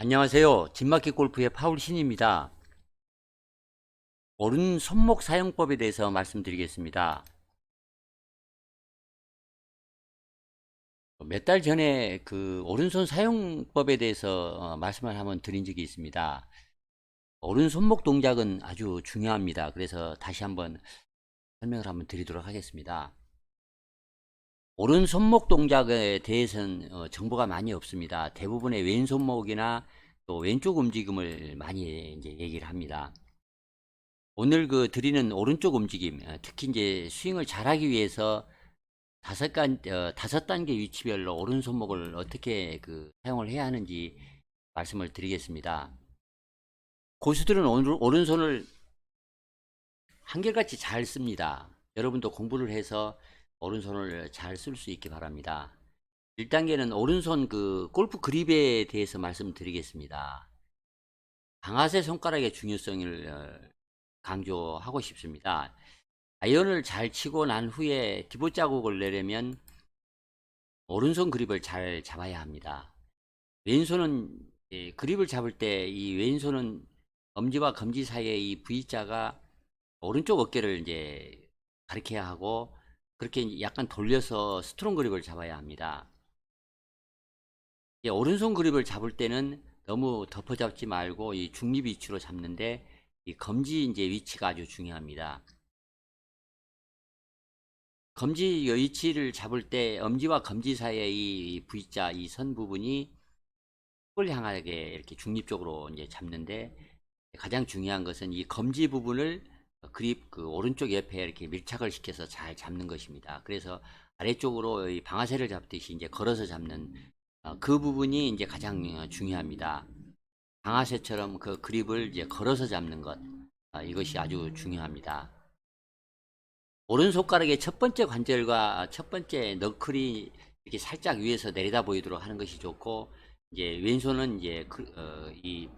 안녕하세요. 진마켓 골프의 파울신입니다. 오른 손목 사용법에 대해서 말씀드리겠습니다. 몇 달 전에 그 오른손 사용법에 대해서 말씀을 한번 드린 적이 있습니다. 오른 손목 동작은 아주 중요합니다. 그래서 다시 한번 설명을 한번 드리도록 하겠습니다. 오른 손목 동작에 대해서는 정보가 많이 없습니다. 대부분의 왼손목이나 또 왼쪽 움직임을 많이 이제 얘기를 합니다. 오늘 드리는 오른쪽 움직임, 특히 이제 스윙을 잘하기 위해서 다섯 단계 위치별로 오른손목을 어떻게 사용을 해야 하는지 말씀을 드리겠습니다. 고수들은 오른손을 한결같이 잘 씁니다. 여러분도 공부를 해서 오른손을 잘 쓸 수 있기 바랍니다. 1단계는 오른손 골프 그립에 대해서 말씀드리겠습니다. 방아쇠 손가락의 중요성을 강조하고 싶습니다. 아이언을 잘 치고 난 후에 디봇 자국을 내려면 오른손 그립을 잘 잡아야 합니다. 왼손은 그립을 잡을 때 이 왼손은 엄지와 검지 사이의 이 V자가 오른쪽 어깨를 이제 가리켜야 하고, 그렇게 약간 돌려서 스트롱 그립을 잡아야 합니다. 오른손 그립을 잡을 때는 너무 덮어 잡지 말고 이 중립 위치로 잡는데, 이 검지 이제 위치가 아주 중요합니다. 검지 위치를 잡을 때 엄지와 검지 사이의 이 V자 이 선 부분이 을 향하게 이렇게 중립적으로 이제 잡는데, 가장 중요한 것은 이 검지 부분을 그립 오른쪽 옆에 이렇게 밀착을 시켜서 잘 잡는 것입니다. 그래서 아래쪽으로 이 방아쇠를 잡듯이 이제 걸어서 잡는 그 부분이 이제 가장 중요합니다. 방아쇠처럼 그 그립을 이제 걸어서 잡는 것, 이것이 아주 중요합니다. 오른손가락의 첫 번째 관절과 첫 번째 너클이 이렇게 살짝 위에서 내려다 보이도록 하는 것이 좋고, 이제 왼손은 이제 이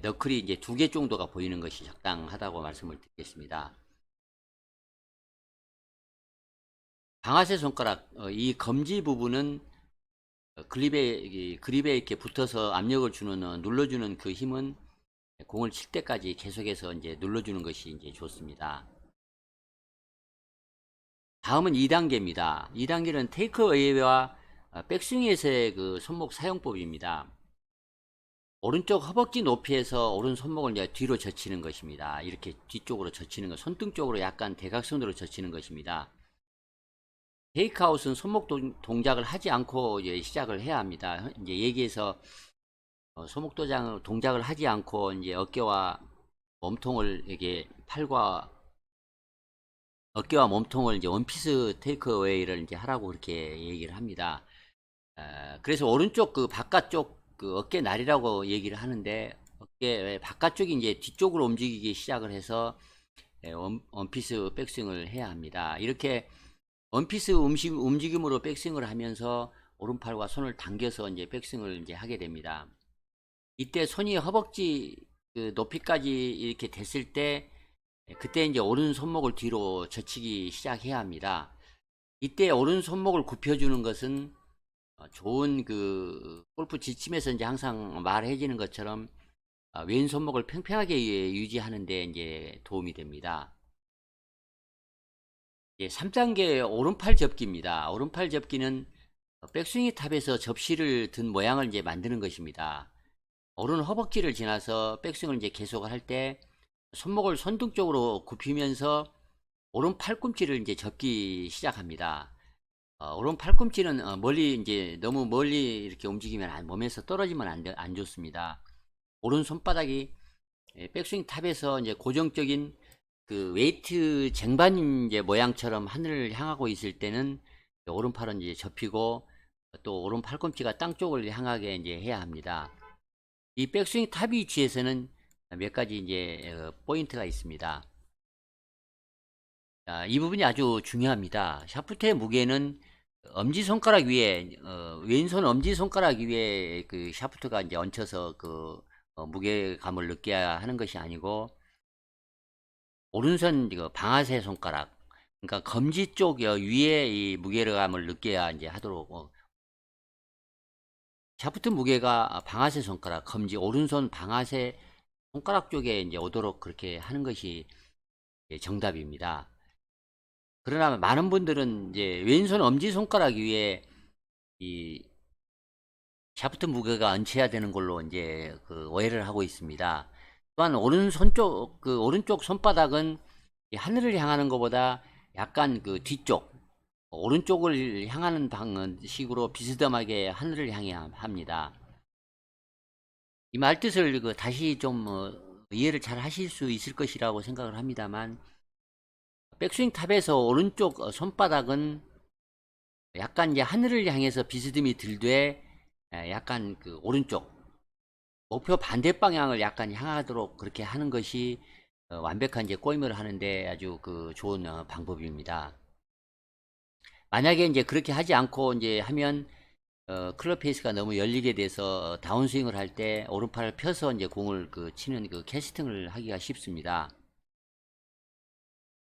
너클이 이제 2개 정도가 보이는 것이 적당하다고 말씀을 드리겠습니다. 방아쇠 손가락 이 검지 부분은 그립에 이렇게 붙어서 압력을 주는 눌러주는 그 힘은 공을 칠 때까지 계속해서 이제 눌러주는 것이 이제 좋습니다. 다음은 2단계입니다. 2단계는 테이크어웨이와 백스윙에서의 손목 사용법입니다. 오른쪽 허벅지 높이에서 오른 손목을 이제 뒤로 젖히는 것입니다. 이렇게 뒤쪽으로 젖히는 것, 손등 쪽으로 약간 대각선으로 젖히는 것입니다. 테이크아웃은 손목 동작을 하지 않고 이제 시작을 해야 합니다. 이제 얘기해서 손목 동작을 하지 않고 이제 몸통을 이게 팔과 어깨와 몸통을 이제 원피스 테이크어웨이를 이제 하라고 그렇게 얘기를 합니다. 그래서 오른쪽 바깥쪽 어깨 날이라고 얘기를 하는데, 어깨 바깥쪽이 이제 뒤쪽으로 움직이기 시작을 해서 원피스 백스윙을 해야 합니다. 이렇게 원피스 움직임으로 백스윙을 하면서 오른팔과 손을 당겨서 이제 백스윙을 이제 하게 됩니다. 이때 손이 허벅지 높이까지 이렇게 됐을 때, 그때 이제 오른 손목을 뒤로 젖히기 시작해야 합니다. 이때 오른 손목을 굽혀주는 것은 좋은 골프 지침에서 이제 항상 말해지는 것처럼 왼손목을 평평하게 유지하는데 이제 도움이 됩니다. 이제 3단계 오른팔 접기입니다. 오른팔 접기는 백스윙 탑에서 접시를 든 모양을 이제 만드는 것입니다. 오른 허벅지를 지나서 백스윙을 이제 계속 할 때 손목을 손등 쪽으로 굽히면서 오른 팔꿈치를 이제 접기 시작합니다. 오른 팔꿈치는 이제 너무 멀리 이렇게 움직이면 몸에서 떨어지면 안 좋습니다. 오른 손바닥이 백스윙 탑에서 이제 고정적인 웨이트 쟁반 이제 모양처럼 하늘을 향하고 있을 때는 오른팔은 이제 접히고, 또 오른 팔꿈치가 땅 쪽을 향하게 이제 해야 합니다. 이 백스윙 탑 위치에서는 몇 가지 이제 포인트가 있습니다. 이 부분이 아주 중요합니다. 샤프트의 무게는 엄지손가락 위에, 왼손 엄지손가락 위에 샤프트가 이제 얹혀서 무게감을 느껴야 하는 것이 아니고, 오른손 방아쇠 손가락, 그러니까 검지 쪽 위에 이 무게감을 느껴야 이제 하도록 샤프트 무게가 방아쇠 손가락, 검지, 오른손 방아쇠 손가락 쪽에 이제 오도록 그렇게 하는 것이 정답입니다. 그러나 많은 분들은 이제 왼손 엄지 손가락 위에 이 샤프트 무게가 얹혀야 되는 걸로 이제 그 오해를 하고 있습니다. 또한 오른손 쪽, 그 오른쪽 손바닥은 이 하늘을 향하는 것보다 약간 그 뒤쪽, 오른쪽을 향하는 방식으로 비스듬하게 하늘을 향해 합니다. 이 말뜻을 그 다시 좀 이해를 잘 하실 수 있을 것이라고 생각을 합니다만, 백스윙 탑에서 오른쪽 손바닥은 약간 이제 하늘을 향해서 비스듬히 들되 약간 그 오른쪽 목표 반대 방향을 약간 향하도록 그렇게 하는 것이 완벽한 이제 꼬임을 하는데 아주 그 좋은 방법입니다. 만약에 이제 그렇게 하지 않고 이제 하면 클럽 페이스가 너무 열리게 돼서 다운스윙을 할 때 오른팔을 펴서 이제 공을 그 치는 그 캐스팅을 하기가 쉽습니다.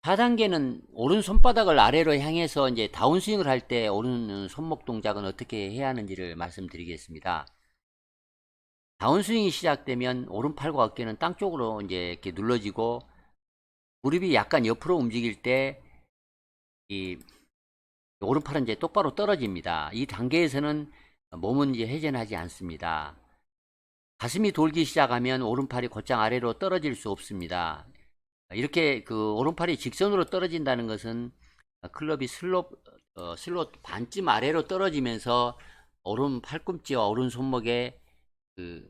4단계는 오른 손바닥을 아래로 향해서 이제 다운스윙을 할 때 오른 손목 동작은 어떻게 해야 하는지를 말씀드리겠습니다. 다운스윙이 시작되면 오른팔과 어깨는 땅 쪽으로 이제 이렇게 눌러지고 무릎이 약간 옆으로 움직일 때 이 오른팔은 이제 똑바로 떨어집니다. 이 단계에서는 몸은 이제 회전하지 않습니다. 가슴이 돌기 시작하면 오른팔이 곧장 아래로 떨어질 수 없습니다. 이렇게 그 오른팔이 직선으로 떨어진다는 것은 클럽이 슬롯 반쯤 아래로 떨어지면서 오른 팔꿈치와 오른 손목에 그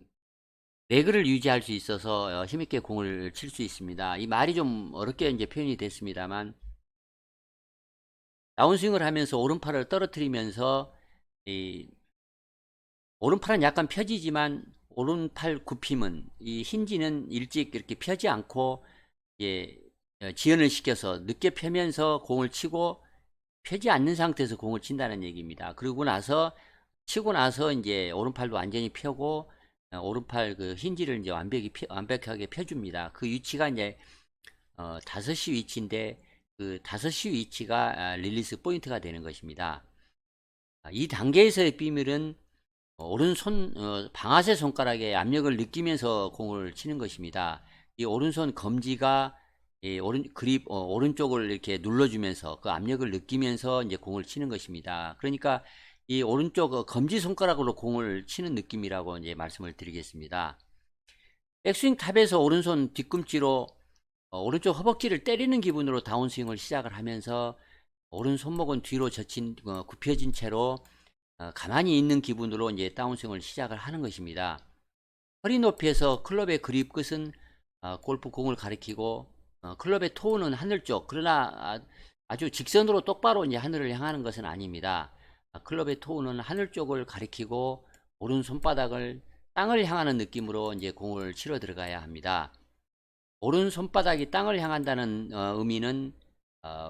레그를 유지할 수 있어서 힘있게 공을 칠 수 있습니다. 이 말이 좀 어렵게 이제 표현이 됐습니다만, 다운스윙을 하면서 오른팔을 떨어뜨리면서 이 오른팔은 약간 펴지지만 오른팔 굽힘은 이 힌지는 일찍 이렇게 펴지 않고 예, 지연을 시켜서 늦게 펴면서 공을 치고 펴지 않는 상태에서 공을 친다는 얘기입니다. 그러고 나서 치고 나서 이제 오른팔도 완전히 펴고 오른팔 그 힌지를 이제 완벽하게 펴줍니다. 그 위치가 이제 5시 위치인데 그 5시 위치가 릴리스 포인트가 되는 것입니다. 이 단계에서의 비밀은 오른손 방아쇠 손가락에 압력을 느끼면서 공을 치는 것입니다. 이 오른손 검지가 이 오른쪽을 이렇게 눌러주면서 그 압력을 느끼면서 이제 공을 치는 것입니다. 그러니까 이 오른쪽 검지 손가락으로 공을 치는 느낌이라고 이제 말씀을 드리겠습니다. 백스윙 탑에서 오른손 뒤꿈치로 오른쪽 허벅지를 때리는 기분으로 다운스윙을 시작을 하면서 오른 손목은 뒤로 굽혀진 채로 가만히 있는 기분으로 이제 다운스윙을 시작을 하는 것입니다. 허리 높이에서 클럽의 그립 끝은 골프 공을 가리키고 클럽의 토우는 하늘 쪽, 그러나 아주 직선으로 똑바로 이제 하늘을 향하는 것은 아닙니다. 클럽의 토우는 하늘 쪽을 가리키고 오른 손바닥을 땅을 향하는 느낌으로 이제 공을 치러 들어가야 합니다. 오른 손바닥이 땅을 향한다는 의미는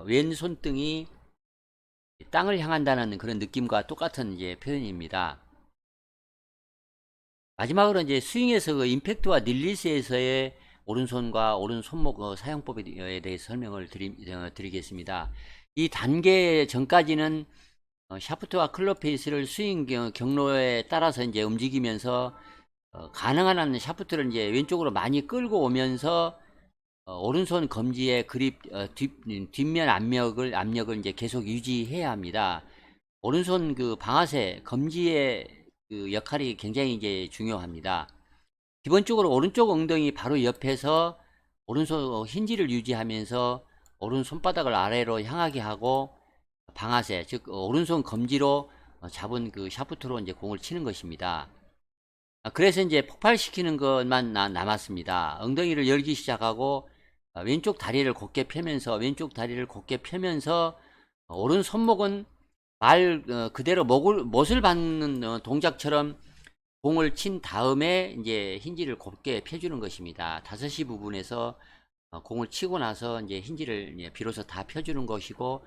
왼 손등이 땅을 향한다는 그런 느낌과 똑같은 이제 표현입니다. 마지막으로 이제 스윙에서 그 임팩트와 릴리스에서의 오른손과 오른 손목 사용법에 대해서 설명을 드리겠습니다. 이 단계 전까지는 샤프트와 클럽 페이스를 스윙 경로에 따라서 이제 움직이면서 가능한 한 샤프트를 이제 왼쪽으로 많이 끌고 오면서 오른손 검지의 그립 뒷면 압력을 이제 계속 유지해야 합니다. 오른손 그 방아쇠 검지의 그 역할이 굉장히 이제 중요합니다. 기본적으로 오른쪽 엉덩이 바로 옆에서 오른손 힌지를 유지하면서 오른 손바닥을 아래로 향하게 하고 방아쇠 즉 오른손 검지로 잡은 그 샤프트로 이제 공을 치는 것입니다. 그래서 이제 폭발시키는 것만 남았습니다. 엉덩이를 열기 시작하고 왼쪽 다리를 곧게 펴면서 오른 손목은 그대로 못을 박는 동작처럼 공을 친 다음에 이제 힌지를 곧게 펴주는 것입니다. 5시 부분에서 공을 치고 나서 이제 힌지를 이제 비로소 다 펴주는 것이고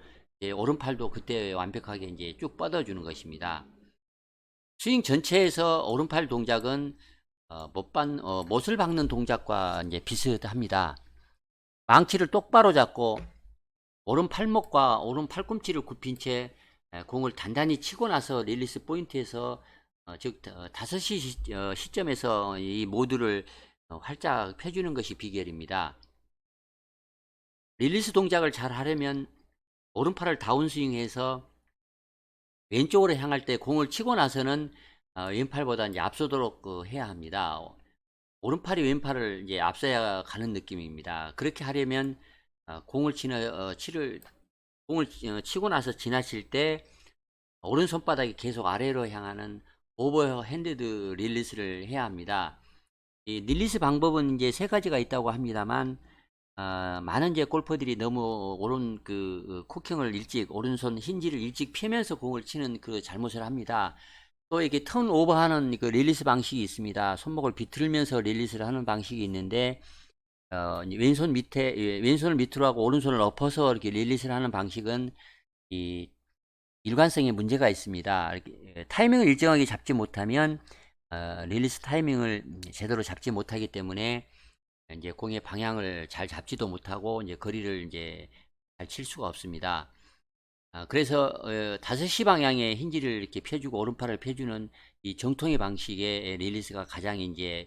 오른팔도 그때 완벽하게 이제 쭉 뻗어주는 것입니다. 스윙 전체에서 오른팔 동작은 못을 박는 동작과 이제 비슷합니다. 망치를 똑바로 잡고 오른 팔목과 오른 팔꿈치를 굽힌 채 공을 단단히 치고 나서 릴리스 포인트에서 즉 5시 시점에서 이 모두를 활짝 펴주는 것이 비결입니다. 릴리스 동작을 잘 하려면 오른팔을 다운스윙해서 왼쪽으로 향할 때 공을 치고 나서는 왼팔보다 이제 앞서도록 해야 합니다. 오른팔이 왼팔을 이제 앞서야 가는 느낌입니다. 그렇게 하려면 공을 치고 나서 지나칠 때 오른 손바닥이 계속 아래로 향하는 오버 핸드드 릴리스를 해야 합니다. 이 릴리스 방법은 이제 세 가지가 있다고 합니다만, 많은 이제 골퍼들이 너무 쿠킹을 일찍, 오른손 힌지를 일찍 펴면서 공을 치는 그 잘못을 합니다. 또 이게 턴 오버하는 그 릴리스 방식이 있습니다. 손목을 비틀면서 릴리스를 하는 방식이 있는데, 왼손을 밑으로 하고 오른손을 엎어서 이렇게 릴리스를 하는 방식은 이 일관성에 문제가 있습니다. 이렇게 타이밍을 일정하게 잡지 못하면 릴리스 타이밍을 제대로 잡지 못하기 때문에 이제 공의 방향을 잘 잡지도 못하고 이제 거리를 이제 잘 칠 수가 없습니다. 그래서 5시 방향의 힌지를 이렇게 펴주고 오른팔을 펴주는 이 정통의 방식의 릴리스가 가장 이제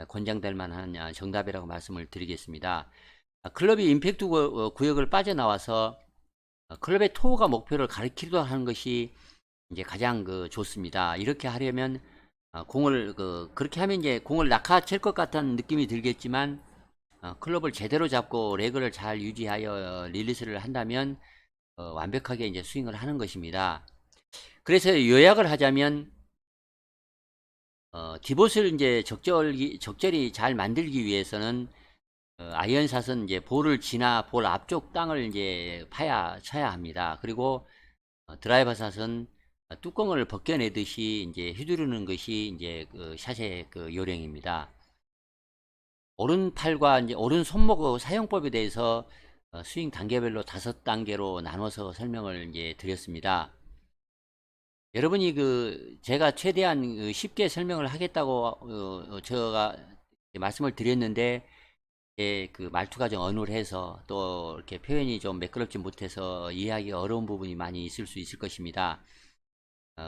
권장될 만한 정답이라고 말씀을 드리겠습니다. 클럽이 임팩트 구역을 빠져나와서 클럽의 토어가 목표를 가리키기도 하는 것이 이제 가장 좋습니다. 이렇게 하려면 공을 그렇게 하면 이제 공을 낚아챌 것 같은 느낌이 들겠지만 클럽을 제대로 잡고 레그를 잘 유지하여 릴리스를 한다면 완벽하게 이제 스윙을 하는 것입니다. 그래서 요약을 하자면 디봇을 이제 적절히 잘 만들기 위해서는 아이언샷은 이제 볼을 지나 볼 앞쪽 땅을 이제 쳐야 합니다. 그리고 드라이버 샷은 뚜껑을 벗겨내듯이 이제 휘두르는 것이 이제 그 샷의 그 요령입니다. 오른팔과 이제 오른 손목 사용법에 대해서 스윙 단계별로 5단계로 나눠서 설명을 이제 드렸습니다. 여러분이 제가 최대한 쉽게 설명을 하겠다고 제가 말씀을 드렸는데 그 말투가 좀 어눌해서 또 이렇게 표현이 좀 매끄럽지 못해서 이해하기 어려운 부분이 많이 있을 수 있을 것입니다.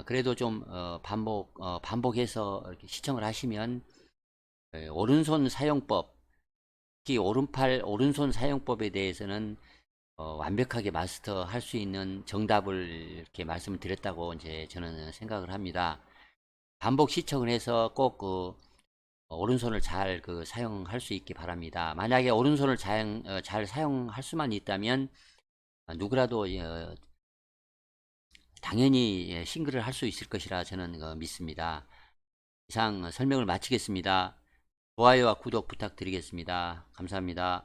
그래도 좀 반복해서 이렇게 시청을 하시면 오른손 사용법, 특히 오른손 사용법에 대해서는 완벽하게 마스터할 수 있는 정답을 이렇게 말씀을 드렸다고 이제 저는 생각을 합니다. 반복 시청을 해서 꼭 오른손을 잘 사용할 수 있기 바랍니다. 만약에 오른손을 잘 사용할 수만 있다면 누구라도 당연히 싱글을 할 수 있을 것이라 저는 믿습니다. 이상 설명을 마치겠습니다. 좋아요와 구독 부탁드리겠습니다. 감사합니다.